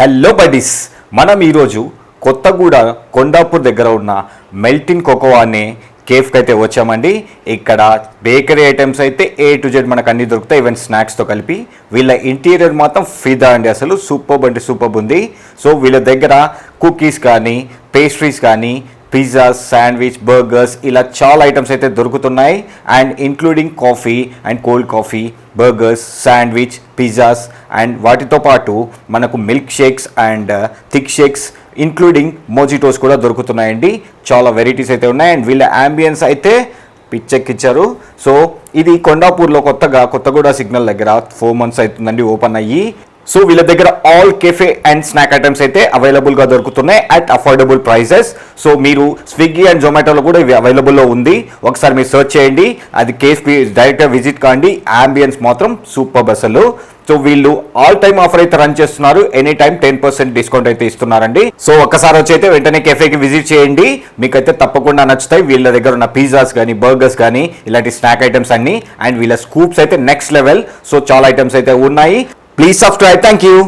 Hello buddies, మనం ఈరోజు కొత్తగూడ కొండాపూర్ దగ్గర ఉన్న మెల్టిన్ కోకోవా అనే కేఫ్కి అయితే వచ్చామండి. ఇక్కడ బేకరీ ఐటమ్స్ అయితే A to Z మనకు అన్ని దొరుకుతాయి, ఈవెన్ స్నాక్స్తో కలిపి. వీళ్ళ ఇంటీరియర్ మాత్రం ఫిదా అండి, అసలు సూపర్ అంటే సూపర్ ఉంది. సో వీళ్ళ దగ్గర కుకీస్ కానీ, పేస్ట్రీస్ కానీ, పిజ్జాస్, శాండ్విచ్, బర్గర్స్ ఇలా చాలా ఐటమ్స్ అయితే దొరుకుతున్నాయి. And including coffee and cold coffee, burgers, sandwich, pizzas and వాటితో పాటు మనకు milk shakes and thick shakes including mojitos కూడా దొరుకుతున్నాయండి. చాలా వెరైటీస్ అయితే ఉన్నాయి. అండ్ వీళ్ళ అంబియన్స్ అయితే పిచ్చెక్కిచ్చారు. సో ఇది కొండాపూర్లో కొత్తగూడ సిగ్నల్ దగ్గర 4 months అవుతుందండి ఓపెన్ అయ్యి. సో వీళ్ళ దగ్గర all cafe and snack items అయితే అవైలబుల్గా దొరుకుతున్నాయి అట్ అఫోర్డబుల్ ప్రైసెస్. సో మీరు స్విగ్గీ అండ్ జొమాటోలో కూడా ఇవి అవైలబుల్లో ఉంది. ఒకసారి మీరు సెర్చ్ చేయండి, అది కేఫ్ డైరెక్ట్గా విజిట్ కాండి. అంబియన్స్ మాత్రం సూపర్ అసలు. సో వీళ్ళు ఆల్ టైమ్ ఆఫర్ అయితే రన్ చేస్తున్నారు. ఎనీ టైం 10% డిస్కౌంట్ అయితే ఇస్తున్నారండి. సో ఒక్కసారి వచ్చి అయితే వెంటనే కెఫేకి విజిట్ చేయండి, మీకైతే తప్పకుండా నచ్చుతాయి. వీళ్ళ దగ్గర ఉన్న పిజ్జాస్ కానీ, బర్గర్స్ కానీ, ఇలాంటి స్నాక్ ఐటమ్స్ అన్ని. అండ్ వీళ్ళ స్కూప్స్ అయితే నెక్స్ట్ లెవెల్. సో చాలా ఐటమ్స్ అయితే ఉన్నాయి. Please subscribe. Thank you.